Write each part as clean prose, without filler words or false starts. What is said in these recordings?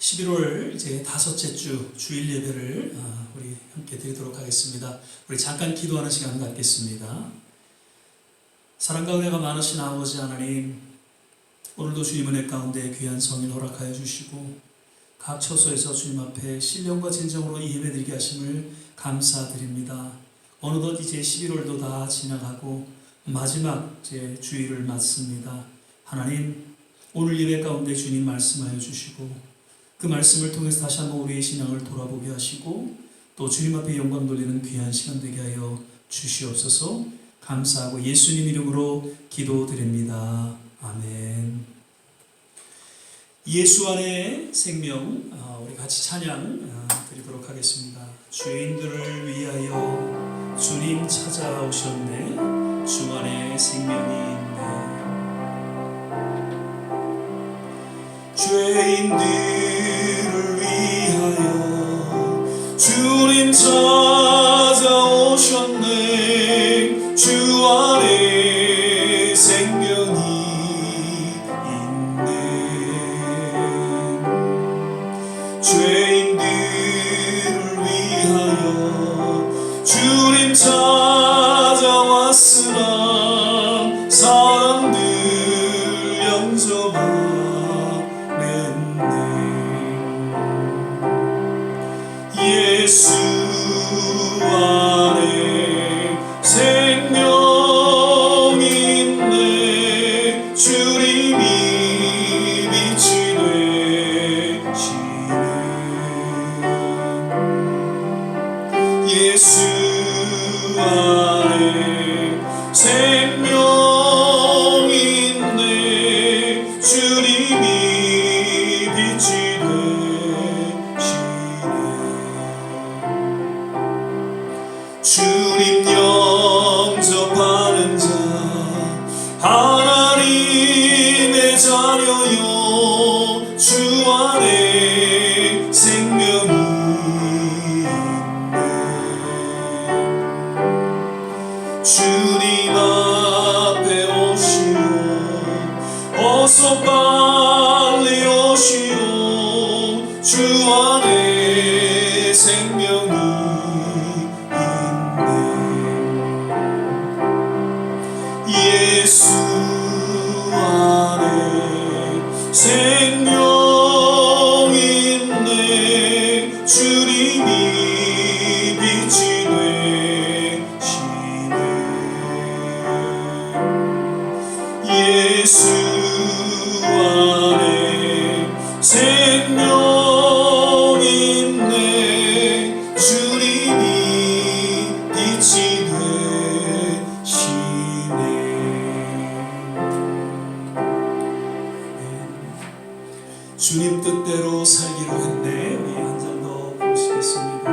11월 이제 다섯째 주 주일 예배를 우리 함께 드리도록 하겠습니다. 우리 잠깐 기도하는 시간 갖겠습니다. 사랑과 은혜가 많으신 아버지 하나님, 오늘도 주님 은혜 가운데 귀한 성일 허락하여 주시고 각 처소에서 주님 앞에 신령과 진정으로 이 예배 드리게 하심을 감사드립니다. 어느덧 이제 11월도 다 지나가고 마지막 제 주일을 맞습니다. 하나님, 오늘 예배 가운데 주님 말씀하여 주시고 그 말씀을 통해서 다시 한번 우리의 신앙을 돌아보게 하시고 또 주님 앞에 영광 돌리는 귀한 시간 되게 하여 주시옵소서. 감사하고 예수님 이름으로 기도드립니다. 아멘. 예수 안에 생명, 우리 같이 찬양 드리도록 하겠습니다. 죄인들을 위하여 주님 찾아오셨네. 주 안에 생명이 있네. 죄인들을 위하여 주님 찾아오셨네. 주 안에 생명이 있네. 죄인들을 위하여 주님 찾아왔으나 사람들 영접하네. 예수 안에 생명이 있네. 주님이 빛이 되시네. 예수 안에 생명이 있네. 주님이 빛이 주님 영접하는 자 하나님의 자녀요. 주 안에 생명이 있네. 주님 앞에 오시오. 어서 빨리 오시오. 주 안에 생명이 예수 안에 생명이 있네. 주님이 빛이 되시네. 예수 안에 생명이 있네. 주님이 빛이 주님 뜻대로 살기로 했네. 우리 한 장 더 보시겠습니다.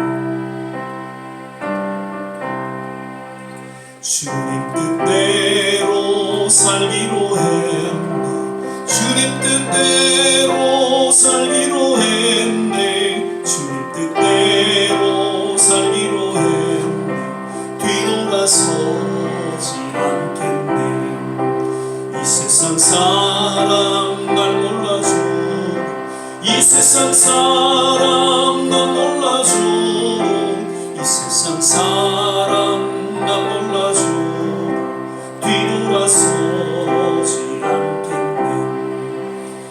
주님 뜻대로 살기로 했네. 주님 뜻대로 살기로 했네. 주님 뜻대로 살기로 했네. 뒤돌아서지 않겠네. 이 세상 사람 날 몰라줘. 이 세상 사람 난 몰라줘. 이 세상 사람 난 몰라줘. 뒤돌아서지 않겠네.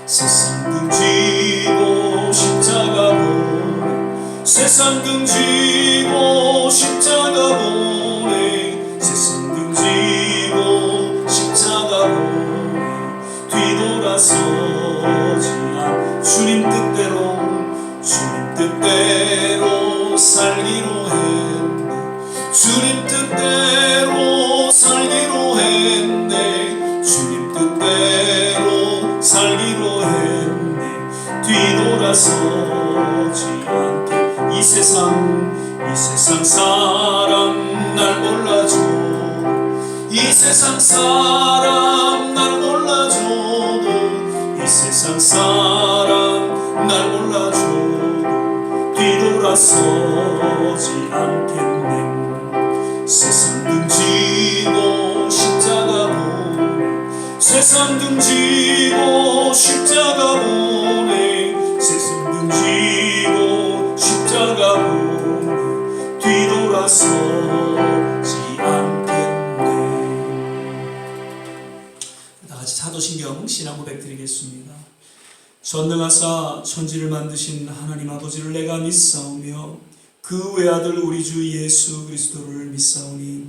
세상 등지고 십자가 보내. 세상 등지고 십자가 보내. 세상 등지고 십자가 보내. 뒤돌아서지 않. 주님 뜻대로 살기로 했네. 주님 뜻대로 살기로 했네. 주님 뜻대로 살기로 했네. 뒤돌아서지 않게. 이 세상 사람 날 몰라줘. 이 세상 사람 날 몰라줘. 이 세상 사람 날 몰라줘. 뒤돌아서지 않겠네. 세상 등지고 십자가 보내. 세상 등지고 십자가 보내. 세상 지고 십자가로 뒤돌아서지 않겠네. 다같이 사도신경 신앙 고백 드리겠습니다. 전능하사 천지를 만드신 하나님 아버지를 내가 믿사오며 그 외아들 우리 주 예수 그리스도를 믿사오니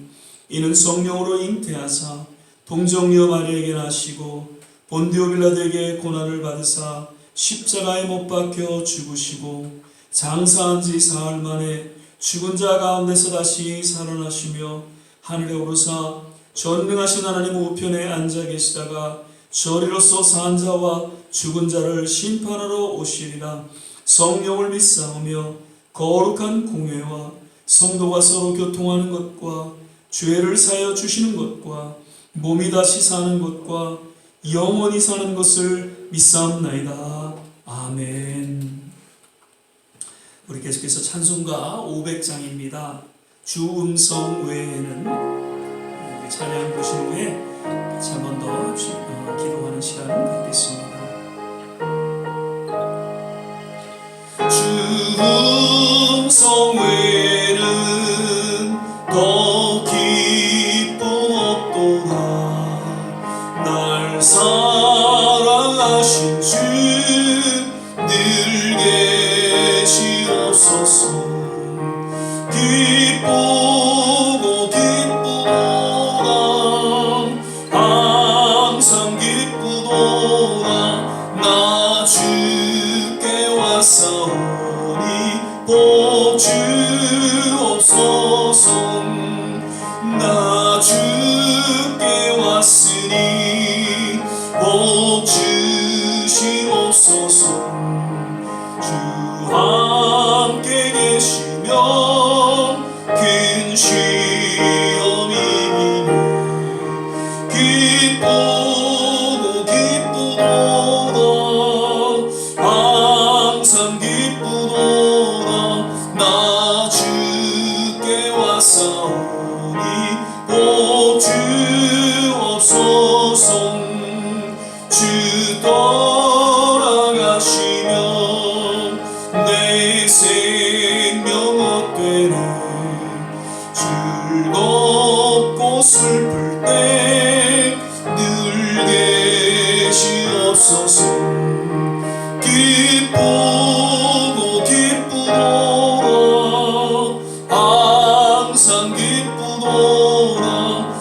이는 성령으로 잉태하사 동정녀 마리아에게 나시고 본디오 빌라도에게 고난을 받으사 십자가에 못 박혀 죽으시고 장사한 지 사흘 만에 죽은 자 가운데서 다시 살아나시며 하늘에 오르사 전능하신 하나님 우편에 앉아 계시다가 저리로서 산 자와 죽은 자를 심판하러 오시리라. 성령을 믿사오며 거룩한 공회와 성도가 서로 교통하는 것과 죄를 사하여 주시는 것과 몸이 다시 사는 것과 영원히 사는 것을 믿사옵나이다. 아멘. 우리 계속해서 찬송가 500장입니다. 주 음성 외에는 우리 찬양 보신 후에 같이 한 번 더 기도하는 시간 갖겠습니다. 주 음성 외에는 더 기쁨 없도다. 날 사랑하신 주 늘 계시옵소서. 기쁘고 기쁘도다. 항상 기쁘도다. 나 주께 왔사오니 복 주옵소서. 나 주께 왔으니 복 주시옵소서. 주 함께 계시면 큰 시험이 이네. 기쁘고 기쁘도다. 항상 기쁘도다. 나 주께 왔사오니 복 주옵소서. 주 떠나가시면 내 생명 헛되네. 즐겁고 슬플 때 늘 계시옵소서. 기쁘고 기쁘도다. 항상 기쁘도다.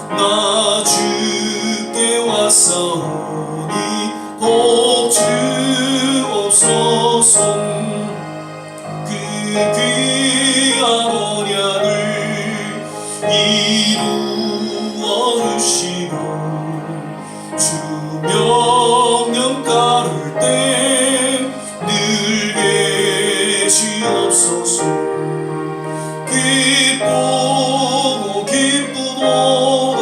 나 주께 왔사오니 복 주옵소서. 그 귀한 언약을 이루어 주시고 주 명령 따를 때 늘 계시옵소서. 기쁘고 기쁘도다.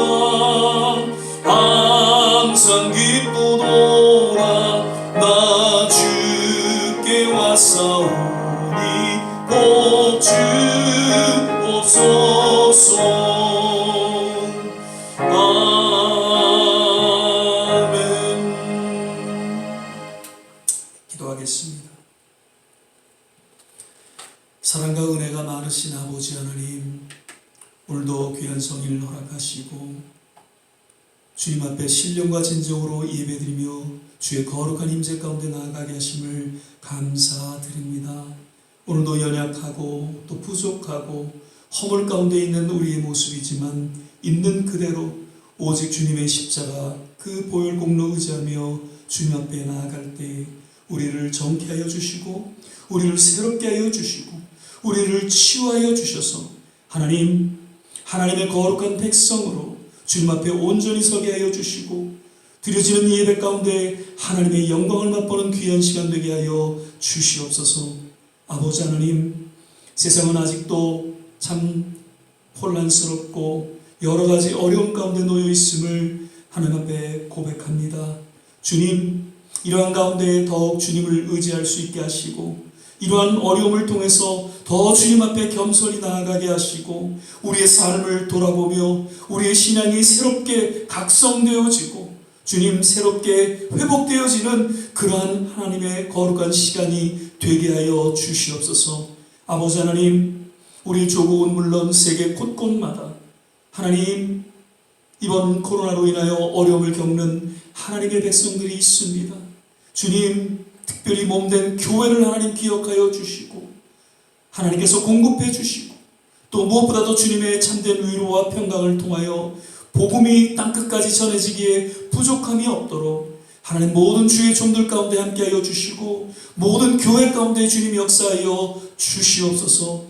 항상 기쁘도다. 나 주께 왔사오니 복 주옵소서. 아멘. 기도하겠습니다. 사랑과 은혜가 많으신 아버지 하나님, 오늘도 귀한 성일을 허락하시고 주님 앞에 신령과 진정으로 예배드리며 주의 거룩한 임재 가운데 나아가게 하심을 감사드립니다. 오늘도 연약하고 또 부족하고 허물 가운데 있는 우리의 모습이지만 있는 그대로 오직 주님의 십자가 그 보혈 공로 의지하며 주님 앞에 나아갈 때 우리를 정케 하여 주시고 우리를 새롭게 하여 주시고 우리를 치유하여 주셔서 하나님의 거룩한 백성으로 주님 앞에 온전히 서게 하여 주시고 드려지는 예배 가운데 하나님의 영광을 맛보는 귀한 시간 되게 하여 주시옵소서. 아버지 하나님, 세상은 아직도 참 혼란스럽고 여러 가지 어려움 가운데 놓여 있음을 하나님 앞에 고백합니다. 주님, 이러한 가운데 더욱 주님을 의지할 수 있게 하시고 이러한 어려움을 통해서 더 주님 앞에 겸손히 나아가게 하시고 우리의 삶을 돌아보며 우리의 신앙이 새롭게 각성되어지고 주님 새롭게 회복되어지는 그러한 하나님의 거룩한 시간이 되게 하여 주시옵소서. 아버지 하나님, 우리 조국은 물론 세계 곳곳마다 하나님, 이번 코로나로 인하여 어려움을 겪는 하나님의 백성들이 있습니다. 주님, 특별히 몸된 교회를 하나님 기억하여 주시고 하나님께서 공급해 주시고 또 무엇보다도 주님의 참된 위로와 평강을 통하여 복음이 땅끝까지 전해지기에 부족함이 없도록 하나님 모든 주의 종들 가운데 함께하여 주시고 모든 교회 가운데 주님 역사하여 주시옵소서.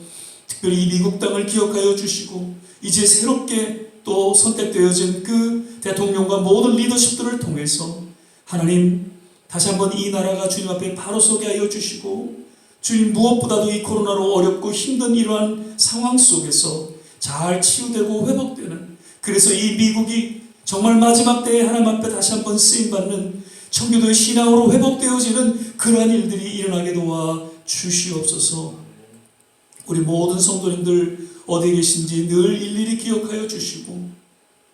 특별히 이 미국 땅을 기억하여 주시고 이제 새롭게 또 선택되어진 그 대통령과 모든 리더십들을 통해서 하나님 다시 한번 이 나라가 주님 앞에 바로 서게 하여 주시고 주님 무엇보다도 이 코로나로 어렵고 힘든 이러한 상황 속에서 잘 치유되고 회복되는, 그래서 이 미국이 정말 마지막 때에 하나님 앞에 다시 한번 쓰임받는 청교도의 신앙으로 회복되어지는 그러한 일들이 일어나게 도와 주시옵소서. 우리 모든 성도님들 어디에 계신지 늘 일일이 기억하여 주시고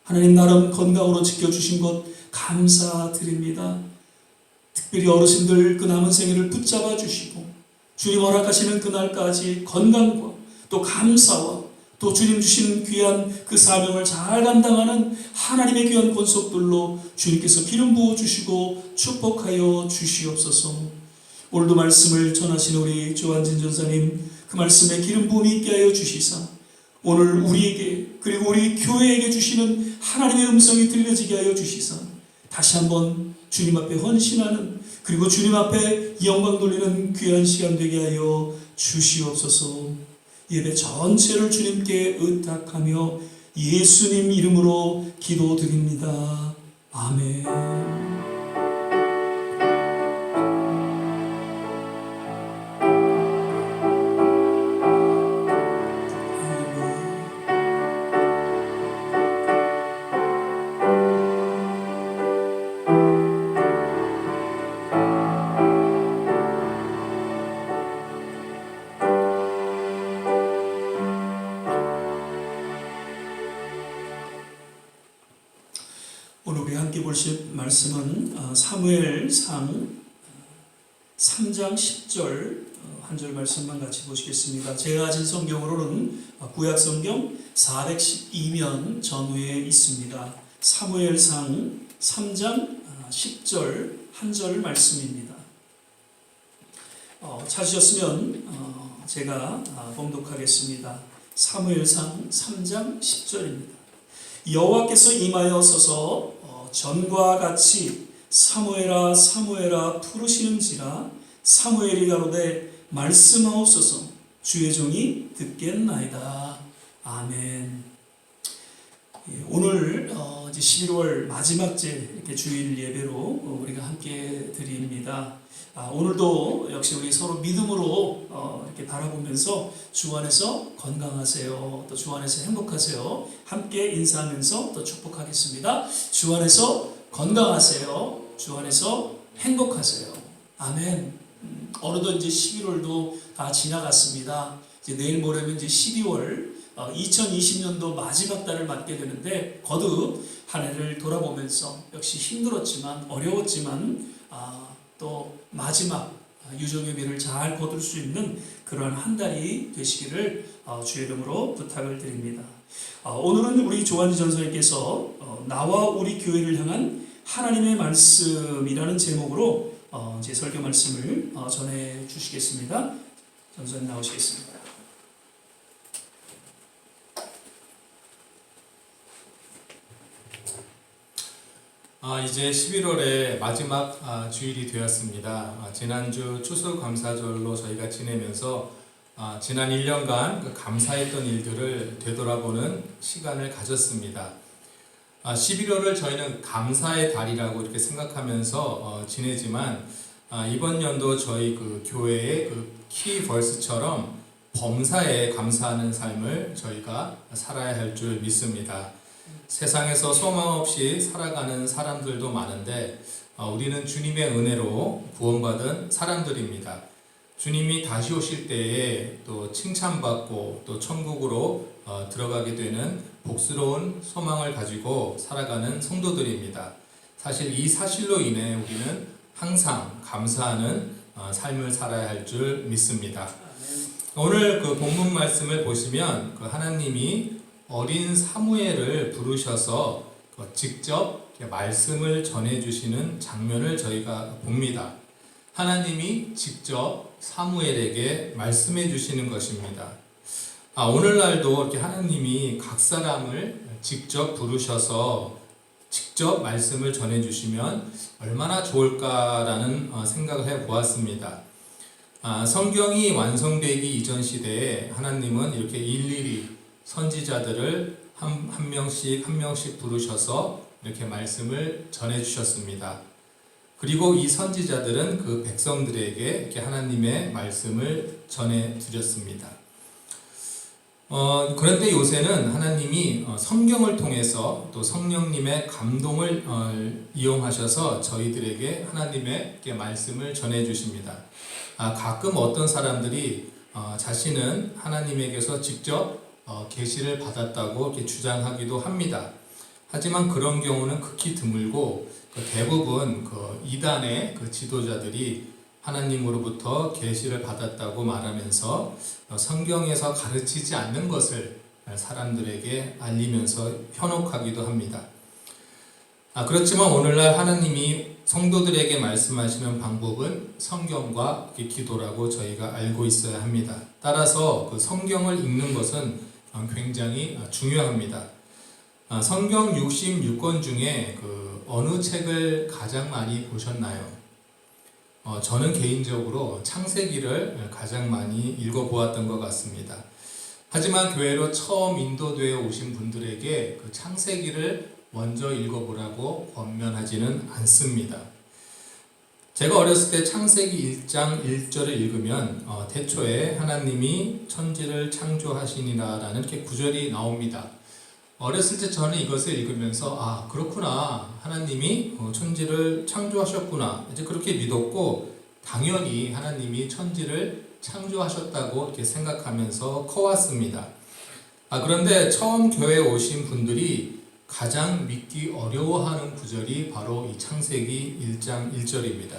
하나님 나름 건강으로 지켜주신 것 감사드립니다. 특별히 어르신들 그 남은 생일을 붙잡아 주시고 주님 허락하시는 그날까지 건강과 또 감사와 또 주님 주시는 귀한 그 사명을 잘 감당하는 하나님의 귀한 권속들로 주님께서 기름 부어 주시고 축복하여 주시옵소서. 오늘도 말씀을 전하신 우리 조한진 전사님, 그 말씀에 기름 부음이 있게 하여 주시사 오늘 우리에게 그리고 우리 교회에게 주시는 하나님의 음성이 들려지게 하여 주시사 다시 한번 주님 앞에 헌신하는, 그리고 주님 앞에 영광 돌리는 귀한 시간 되게 하여 주시옵소서. 예배 전체를 주님께 의탁하며 예수님 이름으로 기도드립니다. 아멘. 오늘 우리 함께 보실 말씀은 사무엘상 3장 10절 한 절 말씀만 같이 보시겠습니다. 제가 가진 성경으로는 구약성경 412면 전후에 있습니다. 사무엘상 3장 10절 한 절 말씀입니다. 찾으셨으면 제가 봉독하겠습니다. 사무엘상 3장 10절입니다. 여호와께서 임하여 서서 전과 같이 사무엘아 사무엘아 부르시는지라 사무엘이 가로되 말씀하옵소서 주의 종이 듣겠나이다. 아멘. 오늘 이제 11월 마지막 제 이렇게 주일 예배로 우리가 함께 드립니다. 오늘도 역시 우리 서로 믿음으로 이렇게 바라보면서 주 안에서 건강하세요, 또 주 안에서 행복하세요 함께 인사하면서 또 축복하겠습니다. 주 안에서 건강하세요, 주 안에서 행복하세요. 아멘. 어느덧 이제 11월도 다 지나갔습니다. 이제 내일 모레면 이제 12월 2020년도 마지막 달을 맞게 되는데 거듭 한 해를 돌아보면서 역시 힘들었지만 어려웠지만 또 마지막 유정의 비를 잘 거둘 수 있는 그러한 한 달이 되시기를 주의 이름으로 부탁을 드립니다. 오늘은 우리 조한지 전사님께서 나와 우리 교회를 향한 하나님의 말씀이라는 제목으로 제 설교 말씀을 전해 주시겠습니다. 전사님 나오시겠습니다. 이제 11월의 마지막 주일이 되었습니다. 지난주 추수감사절로 저희가 지내면서 지난 1년간 그 감사했던 일들을 되돌아보는 시간을 가졌습니다. 11월을 저희는 감사의 달이라고 이렇게 생각하면서 지내지만 이번 연도 저희 그 교회의 그 키버스처럼 범사에 감사하는 삶을 저희가 살아야 할 줄 믿습니다. 세상에서 소망 없이 살아가는 사람들도 많은데 우리는 주님의 은혜로 구원받은 사람들입니다. 주님이 다시 오실 때에 또 칭찬받고 또 천국으로 들어가게 되는 복스러운 소망을 가지고 살아가는 성도들입니다. 사실 이 사실로 인해 우리는 항상 감사하는 삶을 살아야 할 줄 믿습니다. 오늘 그 본문 말씀을 보시면 그 하나님이 어린 사무엘을 부르셔서 직접 말씀을 전해주시는 장면을 저희가 봅니다. 하나님이 직접 사무엘에게 말씀해 주시는 것입니다. 오늘날도 이렇게 하나님이 각 사람을 직접 부르셔서 직접 말씀을 전해 주시면 얼마나 좋을까라는 생각을 해 보았습니다. 성경이 완성되기 이전 시대에 하나님은 이렇게 일일이 선지자들을 한 명씩 부르셔서 이렇게 말씀을 전해 주셨습니다. 그리고 이 선지자들은 그 백성들에게 이렇게 하나님의 말씀을 전해 드렸습니다. 그런데 요새는 하나님이 성경을 통해서 또 성령님의 감동을 이용하셔서 저희들에게 하나님의 말씀을 전해 주십니다. 가끔 어떤 사람들이 자신은 하나님에게서 직접 계시를 받았다고 이렇게 주장하기도 합니다. 하지만 그런 경우는 극히 드물고 대부분 이단의 지도자들이 하나님으로부터 계시를 받았다고 말하면서 성경에서 가르치지 않는 것을 사람들에게 알리면서 현혹하기도 합니다. 그렇지만 오늘날 하나님이 성도들에게 말씀하시는 방법은 성경과 기도라고 저희가 알고 있어야 합니다. 따라서 그 성경을 읽는 것은 굉장히 중요합니다. 성경 66권 중에 어느 책을 가장 많이 보셨나요? 저는 개인적으로 창세기를 가장 많이 읽어보았던 것 같습니다. 하지만 교회로 처음 인도되어 오신 분들에게 그 창세기를 먼저 읽어보라고 권면하지는 않습니다. 제가 어렸을 때 창세기 1장 1절을 읽으면 태초에 하나님이 천지를 창조하시니라 라는 이렇게 구절이 나옵니다. 어렸을 때 저는 이것을 읽으면서 그렇구나, 하나님이 천지를 창조하셨구나, 이제 그렇게 믿었고 당연히 하나님이 천지를 창조하셨다고 이렇게 생각하면서 커왔습니다. 그런데 처음 교회에 오신 분들이 가장 믿기 어려워하는 구절이 바로 이 창세기 1장 1절입니다.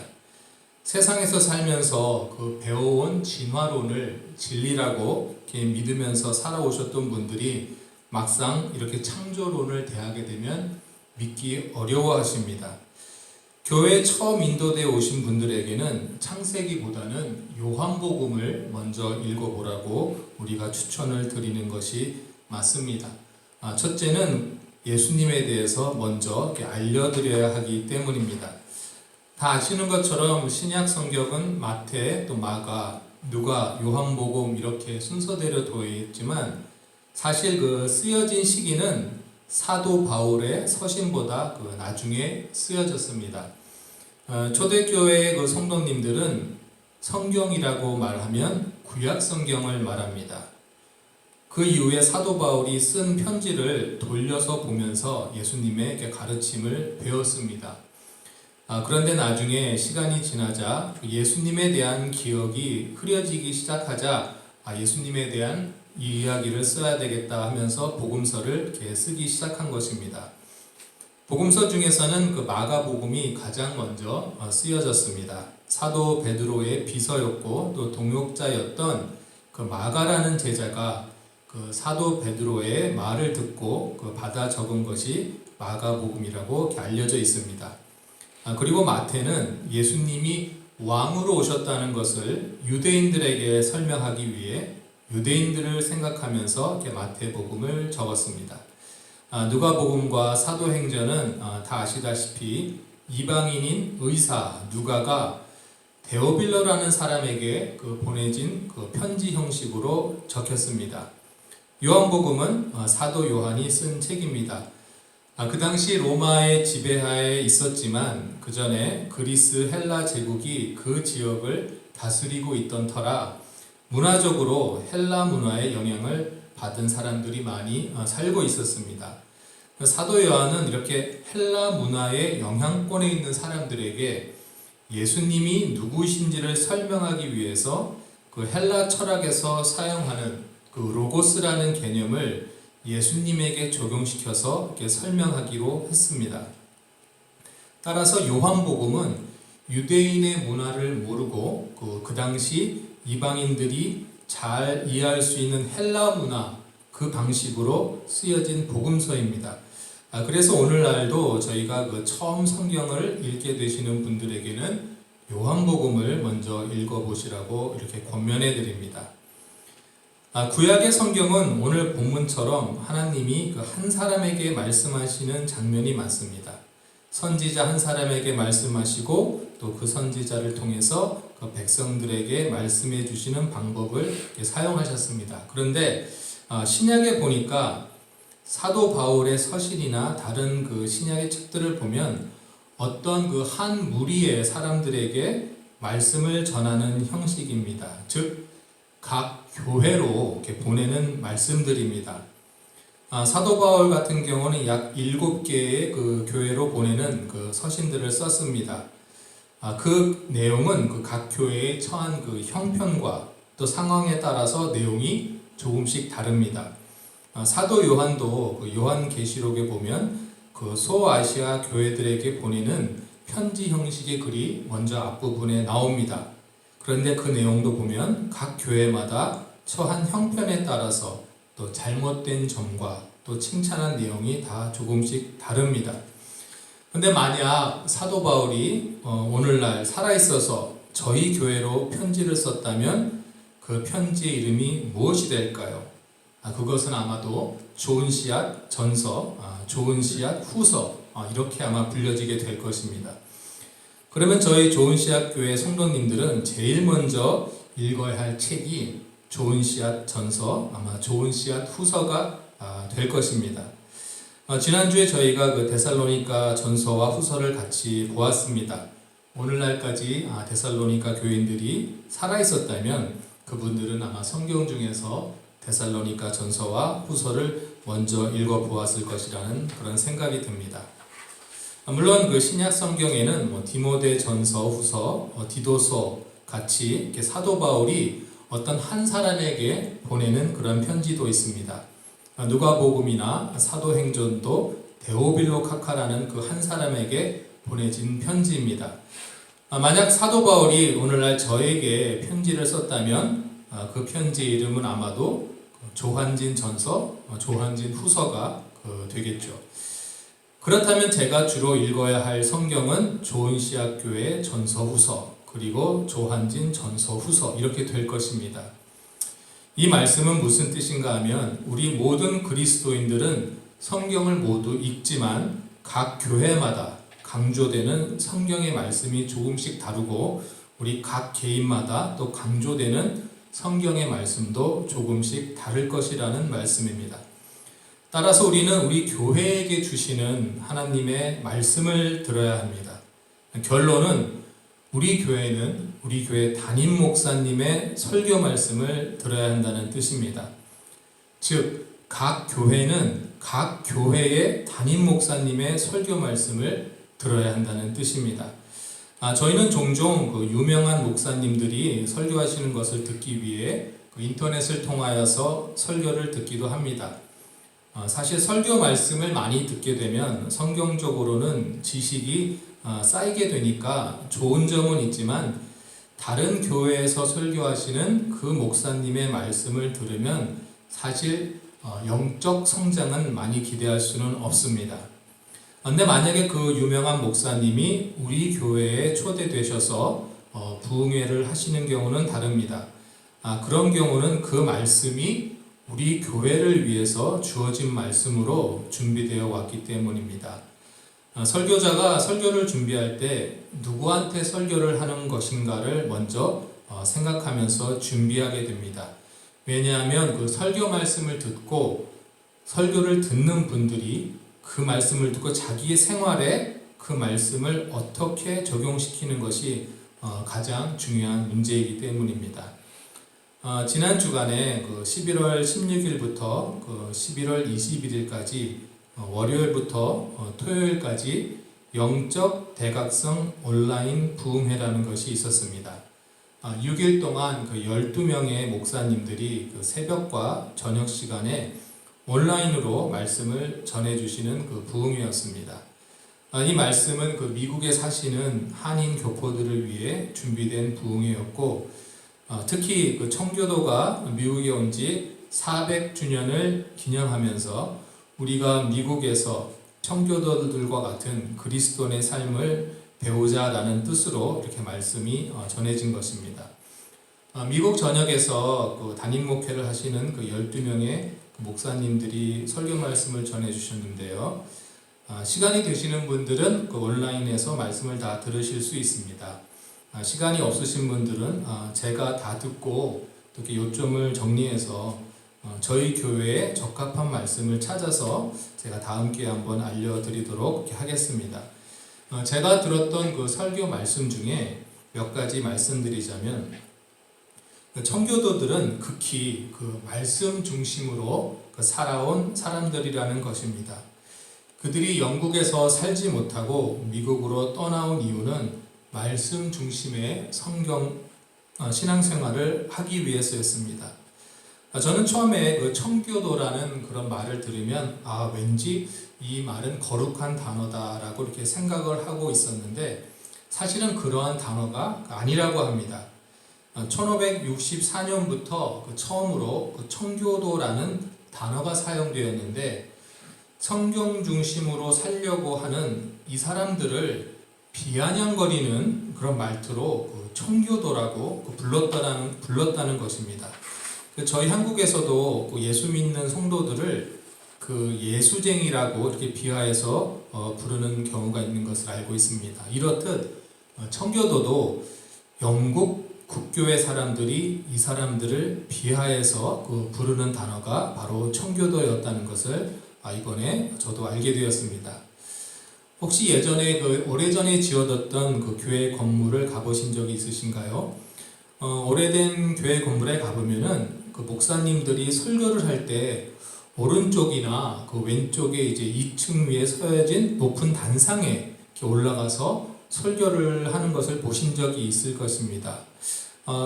세상에서 살면서 그 배워온 진화론을 진리라고 이렇게 믿으면서 살아오셨던 분들이 막상 이렇게 창조론을 대하게 되면 믿기 어려워하십니다. 교회에 처음 인도되어 오신 분들에게는 창세기보다는 요한복음을 먼저 읽어보라고 우리가 추천을 드리는 것이 맞습니다. 첫째는 예수님에 대해서 먼저 이렇게 알려드려야 하기 때문입니다. 다 아시는 것처럼 신약 성경은 마태, 또 마가, 누가, 요한복음 이렇게 순서대로 되어 있지만 사실 쓰여진 시기는 사도 바울의 서신보다 나중에 쓰여졌습니다. 초대교회의 성도님들은 성경이라고 말하면 구약 성경을 말합니다. 그 이후에 사도 바울이 쓴 편지를 돌려서 보면서 예수님의 가르침을 배웠습니다. 그런데 나중에 시간이 지나자 예수님에 대한 기억이 흐려지기 시작하자 예수님에 대한 이 이야기를 써야 되겠다 하면서 복음서를 이렇게 쓰기 시작한 것입니다. 복음서 중에서는 마가복음이 가장 먼저 쓰여졌습니다. 사도 베드로의 비서였고 또 동역자였던 마가라는 제자가 사도 베드로의 말을 듣고 받아 적은 것이 마가복음이라고 이렇게 알려져 있습니다. 그리고 마태는 예수님이 왕으로 오셨다는 것을 유대인들에게 설명하기 위해 유대인들을 생각하면서 이렇게 마태복음을 적었습니다. 누가복음과 사도행전은 다 아시다시피 이방인인 의사 누가가 데오빌러라는 사람에게 보내진 편지 형식으로 적혔습니다. 요한복음은 사도 요한이 쓴 책입니다. 그 당시 로마의 지배하에 있었지만 그 전에 그리스 헬라 제국이 그 지역을 다스리고 있던 터라 문화적으로 헬라 문화의 영향을 받은 사람들이 많이 살고 있었습니다. 사도 요한은 이렇게 헬라 문화의 영향권에 있는 사람들에게 예수님이 누구신지를 설명하기 위해서 헬라 철학에서 사용하는 로고스라는 개념을 예수님에게 적용시켜서 이렇게 설명하기로 했습니다. 따라서 요한복음은 유대인의 문화를 모르고 그 당시 이방인들이 잘 이해할 수 있는 헬라 문화 그 방식으로 쓰여진 복음서입니다. 그래서 오늘날도 저희가 그 처음 성경을 읽게 되시는 분들에게는 요한복음을 먼저 읽어보시라고 이렇게 권면해 드립니다. 구약의 성경은 오늘 본문처럼 하나님이 그 한 사람에게 말씀하시는 장면이 많습니다. 선지자 한 사람에게 말씀하시고 또 그 선지자를 통해서 그 백성들에게 말씀해 주시는 방법을 사용하셨습니다. 그런데 신약에 보니까 사도 바울의 서신이나 다른 그 신약의 책들을 보면 어떤 그 한 무리의 사람들에게 말씀을 전하는 형식입니다. 즉, 각 교회로 이렇게 보내는 말씀들입니다. 사도 바울 같은 경우는 약 7개의 그 교회로 보내는 그 서신들을 썼습니다. 그 내용은 그 각 교회에 처한 그 형편과 또 상황에 따라서 내용이 조금씩 다릅니다. 사도 요한도 그 요한계시록에 보면 그 소아시아 교회들에게 보내는 편지 형식의 글이 먼저 앞부분에 나옵니다. 그런데 그 내용도 보면 각 교회마다 처한 형편에 따라서 또 잘못된 점과 또 칭찬한 내용이 다 조금씩 다릅니다. 그런데 만약 사도 바울이 오늘날 살아있어서 저희 교회로 편지를 썼다면 그 편지의 이름이 무엇이 될까요? 그것은 아마도 좋은 씨앗 전서, 좋은 씨앗 후서 이렇게 아마 불려지게 될 것입니다. 그러면 저희 좋은 씨앗 교회 성도님들은 제일 먼저 읽어야 할 책이 좋은 씨앗 전서, 아마 좋은 씨앗 후서가 될 것입니다. 지난주에 저희가 그 데살로니가 전서와 후서를 같이 보았습니다. 오늘날까지 데살로니가 교인들이 살아있었다면 그분들은 아마 성경 중에서 데살로니가 전서와 후서를 먼저 읽어보았을 것이라는 그런 생각이 듭니다. 물론 그 신약 성경에는 디모데 전서, 후서, 디도서 같이 이렇게 사도 바울이 어떤 한 사람에게 보내는 그런 편지도 있습니다. 누가복음이나 사도행전도 데오빌로 카카라는 그 한 사람에게 보내진 편지입니다. 만약 사도 바울이 오늘날 저에게 편지를 썼다면 그 편지의 이름은 아마도 조한진 전서, 조한진 후서가 되겠죠. 그렇다면 제가 주로 읽어야 할 성경은 좋은 씨앗 교회 전서 후서 그리고 조한진 전서 후서 이렇게 될 것입니다. 이 말씀은 무슨 뜻인가 하면 우리 모든 그리스도인들은 성경을 모두 읽지만 각 교회마다 강조되는 성경의 말씀이 조금씩 다르고 우리 각 개인마다 또 강조되는 성경의 말씀도 조금씩 다를 것이라는 말씀입니다. 따라서 우리는 우리 교회에게 주시는 하나님의 말씀을 들어야 합니다. 결론은 우리 교회는 우리 교회 담임 목사님의 설교 말씀을 들어야 한다는 뜻입니다. 즉, 각 교회는 각 교회의 담임 목사님의 설교 말씀을 들어야 한다는 뜻입니다. 저희는 종종 그 유명한 목사님들이 설교하시는 것을 듣기 위해 인터넷을 통하여서 설교를 듣기도 합니다. 사실 설교 말씀을 많이 듣게 되면 성경적으로는 지식이 쌓이게 되니까 좋은 점은 있지만 다른 교회에서 설교하시는 그 목사님의 말씀을 들으면 사실 영적 성장은 많이 기대할 수는 없습니다. 그런데 만약에 그 유명한 목사님이 우리 교회에 초대되셔서 부흥회를 하시는 경우는 다릅니다. 그런 경우는 그 말씀이 우리 교회를 위해서 주어진 말씀으로 준비되어 왔기 때문입니다. 설교자가 설교를 준비할 때 누구한테 설교를 하는 것인가를 먼저 생각하면서 준비하게 됩니다. 왜냐하면 그 설교 말씀을 듣고 설교를 듣는 분들이 그 말씀을 듣고 자기의 생활에 그 말씀을 어떻게 적용시키는 것이 가장 중요한 문제이기 때문입니다. 지난 주간에 그 11월 16일부터 그 11월 21일까지 월요일부터 토요일까지 영적 대각성 온라인 부흥회라는 것이 있었습니다. 6일 동안 그 12명의 목사님들이 그 새벽과 저녁 시간에 온라인으로 말씀을 전해주시는 그 부흥회였습니다. 이 말씀은 그 미국에 사시는 한인 교포들을 위해 준비된 부흥회였고, 특히 그 청교도가 미국에 온 지 400주년을 기념하면서 우리가 미국에서 청교도들과 같은 그리스도인의 삶을 배우자라는 뜻으로 이렇게 말씀이 전해진 것입니다. 미국 전역에서 그 담임 목회를 하시는 그 12명의 목사님들이 설교 말씀을 전해 주셨는데요. 시간이 되시는 분들은 그 온라인에서 말씀을 다 들으실 수 있습니다. 시간이 없으신 분들은 제가 다 듣고 이렇게 요점을 정리해서 저희 교회에 적합한 말씀을 찾아서 제가 다음 기회에 한번 알려드리도록 하겠습니다. 제가 들었던 그 설교 말씀 중에 몇 가지 말씀드리자면, 청교도들은 극히 그 말씀 중심으로 살아온 사람들이라는 것입니다. 그들이 영국에서 살지 못하고 미국으로 떠나온 이유는 말씀 중심의 성경 신앙생활을 하기 위해서였습니다. 저는 처음에 그 청교도라는 그런 말을 들으면 왠지 이 말은 거룩한 단어다라고 이렇게 생각을 하고 있었는데, 사실은 그러한 단어가 아니라고 합니다. 1564년부터 처음으로 그 청교도라는 단어가 사용되었는데, 성경 중심으로 살려고 하는 이 사람들을 비아냥거리는 그런 말투로 그 청교도라고 불렀다는 것입니다. 저희 한국에서도 그 예수 믿는 성도들을 그 예수쟁이라고 이렇게 비하해서 부르는 경우가 있는 것을 알고 있습니다. 이렇듯 청교도도 영국 국교의 사람들이 이 사람들을 비하해서 그 부르는 단어가 바로 청교도였다는 것을 이번에 저도 알게 되었습니다. 혹시 예전에 오래전에 지어뒀던 그 교회 건물을 가보신 적이 있으신가요? 오래된 교회 건물에 가보면은 그 목사님들이 설교를 할 때 오른쪽이나 그 왼쪽에 이제 2층 위에 서여진 높은 단상에 이렇게 올라가서 설교를 하는 것을 보신 적이 있을 것입니다.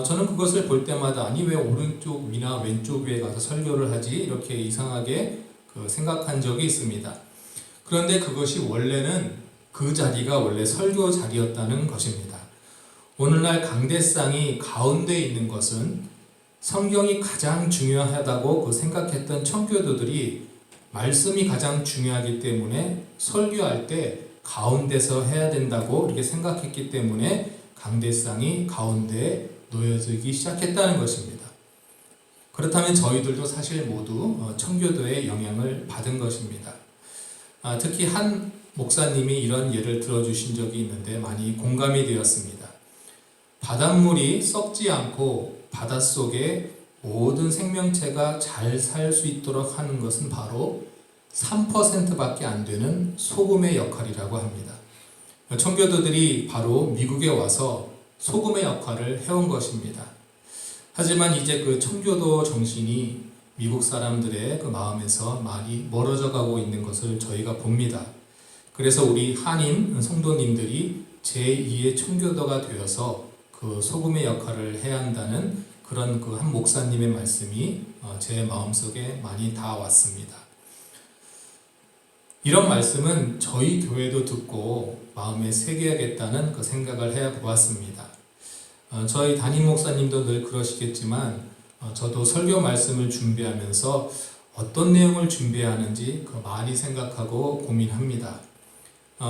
저는 그것을 볼 때마다 왜 오른쪽 위나 왼쪽 위에 가서 설교를 하지? 이렇게 이상하게 생각한 적이 있습니다. 그런데 그것이 원래는 그 자리가 원래 설교 자리였다는 것입니다. 오늘날 강대상이 가운데 있는 것은 성경이 가장 중요하다고 생각했던 청교도들이 말씀이 가장 중요하기 때문에 설교할 때 가운데서 해야 된다고 이렇게 생각했기 때문에 강대상이 가운데에 놓여지기 시작했다는 것입니다. 그렇다면 저희들도 사실 모두 청교도의 영향을 받은 것입니다. 특히 한 목사님이 이런 예를 들어주신 적이 있는데 많이 공감이 되었습니다. 바닷물이 썩지 않고 바닷속에 모든 생명체가 잘 살 수 있도록 하는 것은 바로 3%밖에 안 되는 소금의 역할이라고 합니다. 청교도들이 바로 미국에 와서 소금의 역할을 해온 것입니다. 하지만 이제 그 청교도 정신이 미국 사람들의 그 마음에서 많이 멀어져 가고 있는 것을 저희가 봅니다. 그래서 우리 한인 성도님들이 제2의 청교도가 되어서 그 소금의 역할을 해야 한다는 그런 그 한 목사님의 말씀이 제 마음속에 많이 닿아왔습니다. 이런 말씀은 저희 교회도 듣고 마음에 새겨야겠다는 그 생각을 해 보았습니다. 저희 담임 목사님도 늘 그러시겠지만 저도 설교 말씀을 준비하면서 어떤 내용을 준비해야 하는지 많이 생각하고 고민합니다.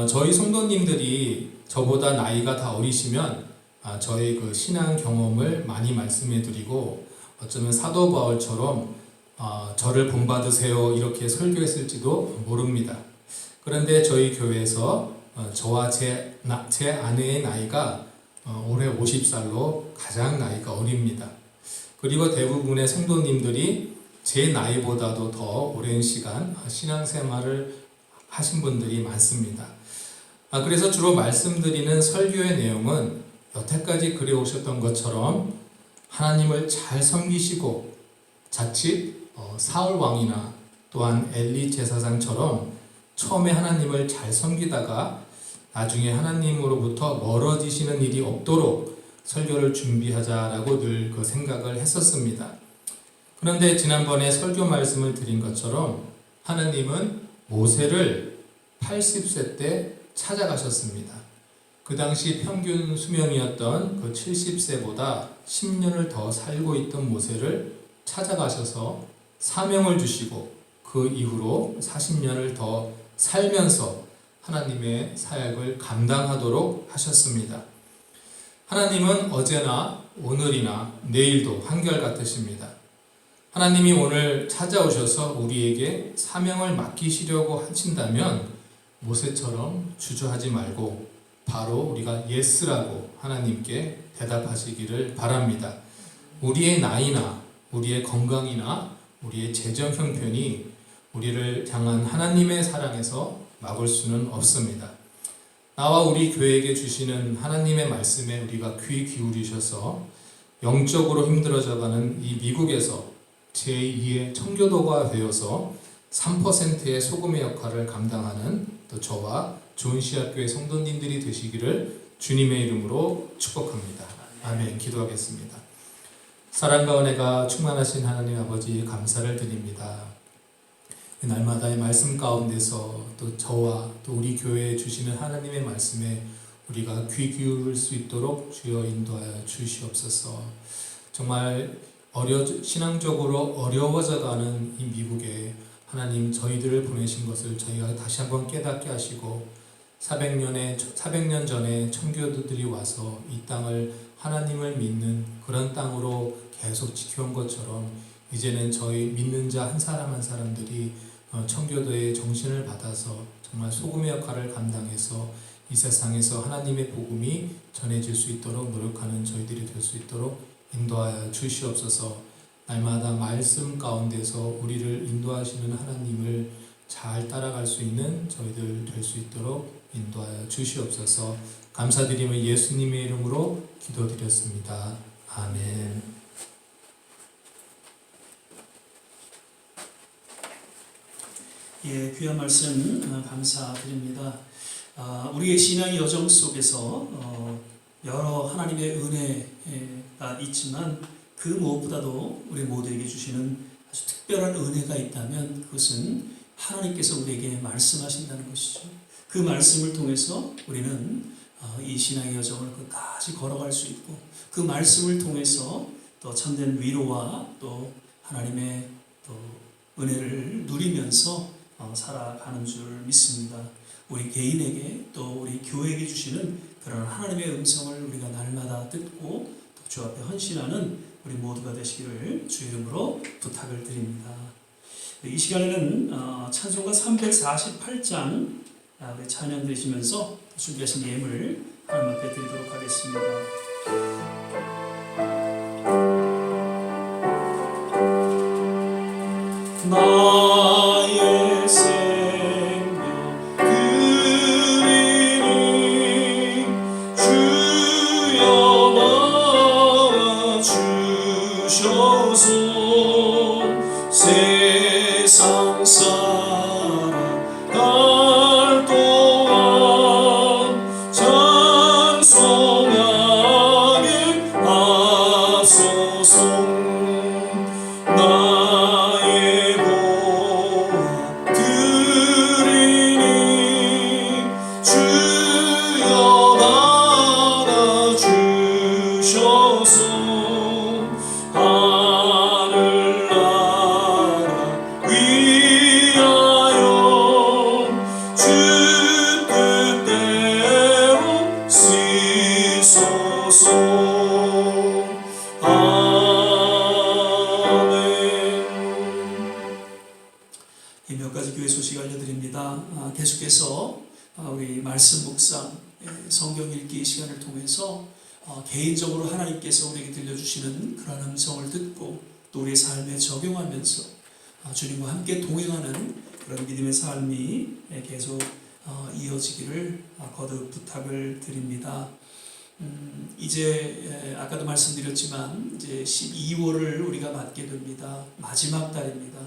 저희 성도님들이 저보다 나이가 다 어리시면 저의 그 신앙 경험을 많이 말씀해 드리고 어쩌면 사도 바울처럼 저를 본받으세요 이렇게 설교했을지도 모릅니다. 그런데 저희 교회에서 저와 제 아내의 나이가 올해 50살로 가장 나이가 어립니다. 그리고 대부분의 성도님들이 제 나이보다도 더 오랜 시간 신앙생활을 하신 분들이 많습니다. 그래서 주로 말씀드리는 설교의 내용은 여태까지 그려오셨던 것처럼 하나님을 잘 섬기시고 자칫 사울 왕이나 또한 엘리 제사장처럼 처음에 하나님을 잘 섬기다가 나중에 하나님으로부터 멀어지시는 일이 없도록 설교를 준비하자라고 늘 그 생각을 했었습니다. 그런데 지난번에 설교 말씀을 드린 것처럼 하나님은 모세를 80세 때 찾아가셨습니다. 그 당시 평균 수명이었던 그 70세보다 10년을 더 살고 있던 모세를 찾아가셔서 사명을 주시고 그 이후로 40년을 더 살면서 하나님의 사역을 감당하도록 하셨습니다. 하나님은 어제나 오늘이나 내일도 한결같으십니다. 하나님이 오늘 찾아오셔서 우리에게 사명을 맡기시려고 하신다면 모세처럼 주저하지 말고 바로 우리가 예스라고 하나님께 대답하시기를 바랍니다. 우리의 나이나 우리의 건강이나 우리의 재정 형편이 우리를 향한 하나님의 사랑에서 막을 수는 없습니다. 나와 우리 교회에게 주시는 하나님의 말씀에 우리가 귀 기울이셔서 영적으로 힘들어져가는 이 미국에서 제2의 청교도가 되어서 3%의 소금의 역할을 감당하는 또 저와 존시학교의 성도님들이 되시기를 주님의 이름으로 축복합니다. 아멘. 기도하겠습니다. 사랑과 은혜가 충만하신 하나님 아버지 감사를 드립니다. 날마다의 말씀 가운데서 또 저와 또 우리 교회에 주시는 하나님의 말씀에 우리가 귀 기울일 수 있도록 주여 인도하여 주시옵소서. 정말 신앙적으로 어려워져가는 이 미국에 하나님 저희들을 보내신 것을 저희가 다시 한번 깨닫게 하시고 400년 전에 청교도들이 와서 이 땅을 하나님을 믿는 그런 땅으로 계속 지켜온 것처럼 이제는 저희 믿는 자 한 사람 한 사람들이 청교도의 정신을 받아서 정말 소금의 역할을 감당해서 이 세상에서 하나님의 복음이 전해질 수 있도록 노력하는 저희들이 될 수 있도록 인도하여 주시옵소서. 날마다 말씀 가운데서 우리를 인도하시는 하나님을 잘 따라갈 수 있는 저희들 될 수 있도록 인도하여 주시옵소서. 감사드리며 예수님의 이름으로 기도드렸습니다. 아멘. 예, 귀한 말씀 감사드립니다. 우리의 신앙의 여정 속에서 여러 하나님의 은혜가 있지만 그 무엇보다도 우리 모두에게 주시는 아주 특별한 은혜가 있다면 그것은 하나님께서 우리에게 말씀하신다는 것이죠. 그 말씀을 통해서 우리는 이 신앙의 여정을 끝까지 걸어갈 수 있고 그 말씀을 통해서 또 참된 위로와 또 하나님의 또 은혜를 누리면서 살아가는 줄 믿습니다. 우리 개인에게 또 우리 교회에게 주시는 그런 하나님의 음성을 우리가 날마다 듣고 또 주 앞에 헌신하는 우리 모두가 되시기를 주 이름으로 부탁을 드립니다. 이 시간에는 찬송가 348장 우리 찬양 드리시면서 준비하신 예물 하나님 앞에 드리도록 하겠습니다. 나의 생명 그리니 주여 나와 주셔서 세상 살아갈 동안 찬송하게 하소서. 나의 보아 드리니 주여 받아주셔서 하늘나라 위하여 주 뜻대로 쓰소서. 몇 가지 교회 소식 알려드립니다. 계속해서 우리 말씀 묵상, 성경 읽기 시간을 통해서 개인적으로 하나님께서 우리에게 들려주시는 그런 음성을 듣고 또 우리의 삶에 적용하면서 주님과 함께 동행하는 그런 믿음의 삶이 계속 이어지기를 거듭 부탁을 드립니다. 이제 아까도 말씀드렸지만 이제 12월을 우리가 맞게 됩니다. 마지막 달입니다.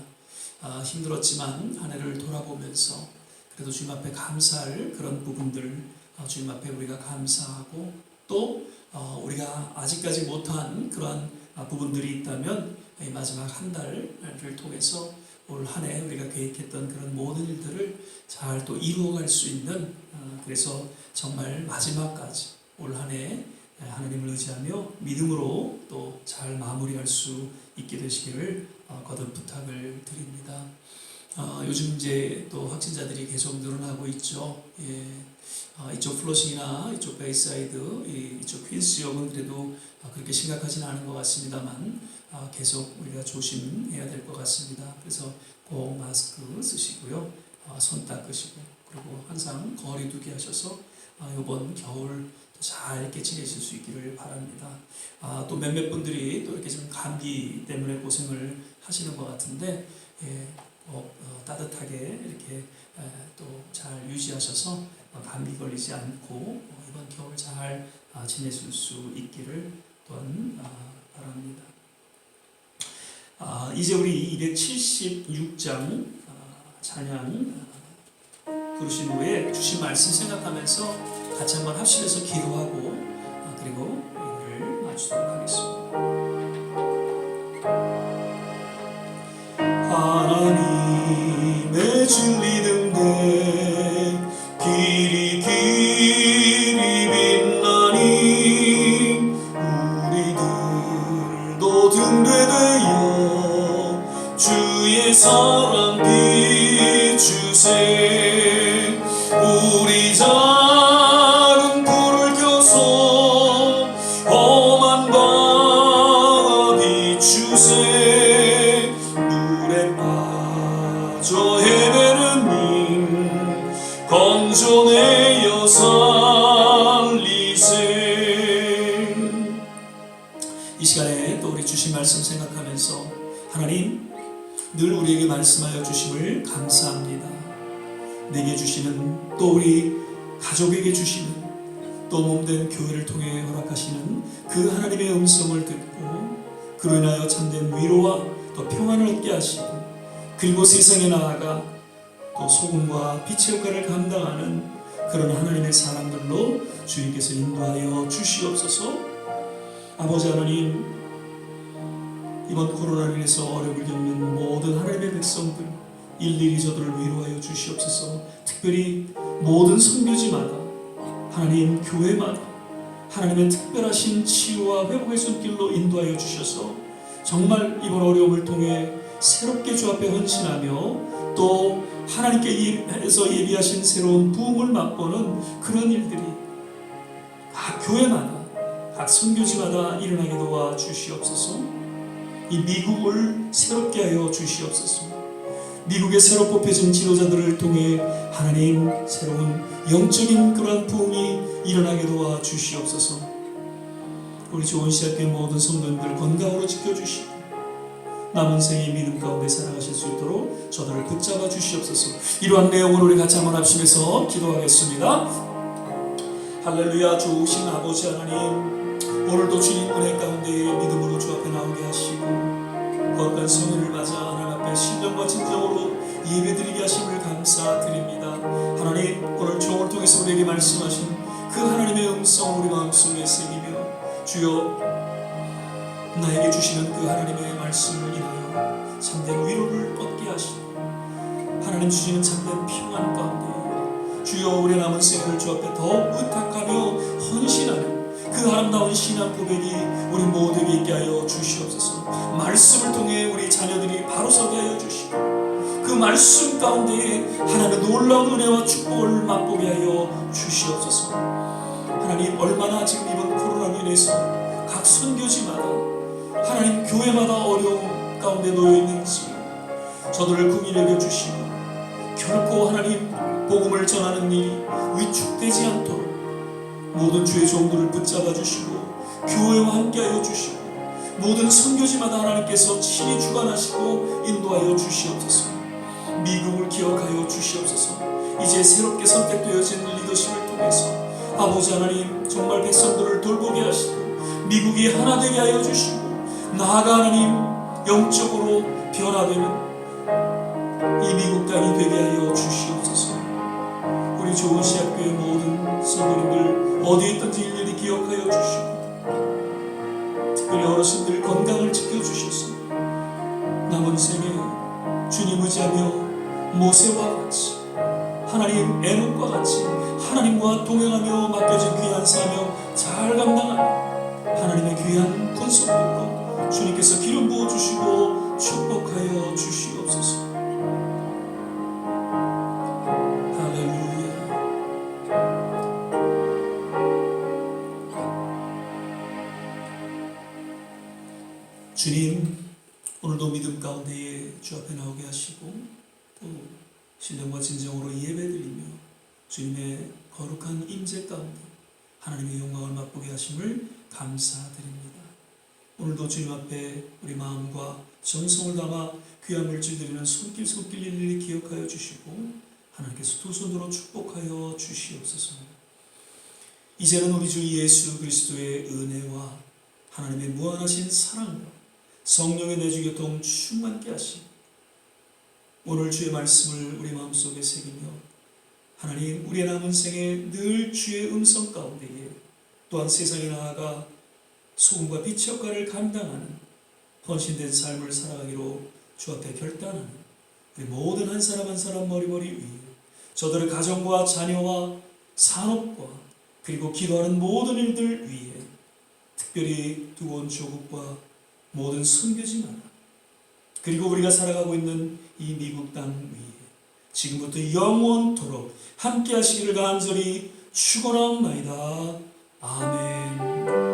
힘들었지만 한 해를 돌아보면서 그래도 주님 앞에 감사할 그런 부분들 주님 앞에 우리가 감사하고 또 우리가 아직까지 못한 그러한 부분들이 있다면 이 마지막 한 달을 통해서 올 한 해 우리가 계획했던 그런 모든 일들을 잘 또 이루어갈 수 있는, 그래서 정말 마지막까지 올 한 해 하나님을 의지하며 믿음으로 또 잘 마무리할 수 있게 되시기를 거듭 부탁을 드립니다. 요즘 이제 또 확진자들이 계속 늘어나고 있죠. 이쪽 플러싱이나 이쪽 베이사이드, 이쪽 퀸스 지역은 그래도 그렇게 심각하지는 않은 것 같습니다만 계속 우리가 조심해야 될 것 같습니다. 그래서 꼭 마스크 쓰시고요, 손 닦으시고, 그리고 항상 거리 두기 하셔서 이번 겨울 잘 이렇게 지내실 수 있기를 바랍니다. 또 몇몇 분들이 또 이렇게 좀 감기 때문에 고생을 하시는 것 같은데, 꼭 따뜻하게 이렇게 또 잘 유지하셔서 감기 걸리지 않고 이번 겨울 잘 지내실 수 있기를 또한 바랍니다. 이제 우리 276장 찬양 부르신 후에 주신 말씀 생각하면서 같이 한번 합심해서 기도하고 그리고 이를 마치도록 하겠습니다. 하나님의 진리 등대 길이 빛나니 우리들도 등대되어 주의 사랑 비추세. 우리 작은 불을 켜서 험한 바다 비추세. 물에 빠져 헤매는 님 건져내어 살리세. 이 시간에 또 우리 주신 말씀 생각하면서 하나님 늘 우리에게 말씀하여 주심을 감사합니다. 내게 주시는, 또 우리 가족에게 주시는, 또 몸된 교회를 통해 허락하시는 그 하나님의 음성을 듣고 그로 인하여 참된 위로와 또 평안을 얻게 하시고, 그리고 세상에 나아가 또 소금과 빛의 역할을 감당하는 그런 하나님의 사람들로 주님께서 인도하여 주시옵소서. 아버지 하나님, 이번 코로나로 인해서 어려움을 겪는 모든 하나님의 백성들 일일이 저들을 위로하여 주시옵소서. 특별히 모든 선교지마다, 하나님 교회마다 하나님의 특별하신 치유와 회복의 손길로 인도하여 주셔서 정말 이번 어려움을 통해 새롭게 주 앞에 헌신하며 또 하나님께서 예비하신 새로운 부흥을 맛보는 그런 일들이 각 교회마다, 각 선교지마다 일어나게 도와 주시옵소서. 이 미국을 새롭게 하여 주시옵소서. 미국의 새로 뽑혀진 지도자들을 통해 하나님 새로운 영적인 그러한 부흥이 일어나게 도와 주시옵소서. 우리 좋은 시학교의 모든 성도님들 건강으로 지켜주시고 남은 생의 믿음 가운데 살아가실 수 있도록 저들을 붙잡아 주시옵소서. 이러한 내용으로 우리 같이 한번 합심해서 기도하겠습니다. 할렐루야. 좋으신 아버지 하나님, 오늘도 주님 은혜 가운데 믿음으로 주 앞에 나오게 하시고 거룩한 성회를 맞아 하나님 앞에 신령과 진정으로 예배드리게 하심을 감사드립니다. 하나님, 오늘 종을 통해서 우리에게 말씀하신 그 하나님의 음성 우리 마음속에 새기며 주여 나에게 주시는 그 하나님의 말씀을 인하여 참된 위로를 얻게 하시고 하나님 주시는 참된 평안 가운데 주여 우리 남은 생을 주 앞에 더욱 의탁하며 헌신하는 그 아름다운 신앙 고백이 우리 모두에게 있게 하여 주시옵소서. 말씀을 통해 우리 자녀들이 바로 서게 하여 주시고 그 말씀 가운데 하나님의 놀라운 은혜와 축복을 맛보게 하여 주시옵소서. 하나님, 얼마나 지금 이번 코로나로 인해서 각 선교지마다 하나님 교회마다 어려움 가운데 놓여 있는지 저들을 긍휼히 여겨 주시고 결코 하나님 복음을 전하는 일이 위축되지 않도록 모든 주의 종들을 붙잡아 주시고 교회와 함께하여 주시고 모든 선교지마다 하나님께서 친히 주관하시고 인도하여 주시옵소서. 미국을 기억하여 주시옵소서. 이제 새롭게 선택되어진 리더십을 통해서 아버지 하나님 정말 백성들을 돌보게 하시고 미국이 하나 되게 하여 주시고 나아가 하나님 영적으로 변화되는 이 미국 땅이 되게 하여 주시옵소서. 우리 좋은 시학교의 모든 성도님들 어디에 있든지 일일이 기억하여 주시고 특별히 어르신들 건강을 지켜주셔서 남은 생에 주님 의지하며 모세와 같이 하나님 에녹과 같이 하나님과 동행하며 맡겨진 귀한 사명 잘 감당하며 하나님의 귀한 군속들과 주님께서 기름 부어주시고 축복하여 주시옵소서. 할렐루야. 주님, 오늘도 믿음 가운데에 주 앞에 나오게 하시고 또 신령과 진정으로 예배드리며 주님의 거룩한 임재 가운데 하나님의 영광을 맛보게 하심을 감사드립니다. 오늘도 주님 앞에 우리 마음과 정성을 담아 귀한 물질 드리는 손길 일일이 기억하여 주시고 하나님께서 두 손으로 축복하여 주시옵소서. 이제는 우리 주 예수 그리스도의 은혜와 하나님의 무한하신 사랑과 성령의 내주 교통 충만케 하시고 오늘 주의 말씀을 우리 마음속에 새기며 하나님 우리의 남은 생에 늘 주의 음성 가운데에 또한 세상에 나아가 소금과 빛의 역할을 감당하는 헌신된 삶을 살아가기로 주 앞에 결단하는 우리 모든 한 사람 한 사람 머리머리 위에 저들의 가정과 자녀와 산업과 그리고 기도하는 모든 일들 위에 특별히 두고 온 조국과 모든 선교지 나라 그리고 우리가 살아가고 있는 이 미국 땅 위에 지금부터 영원토록 함께 하시기를 간절히 축원하옵나이다. 아멘.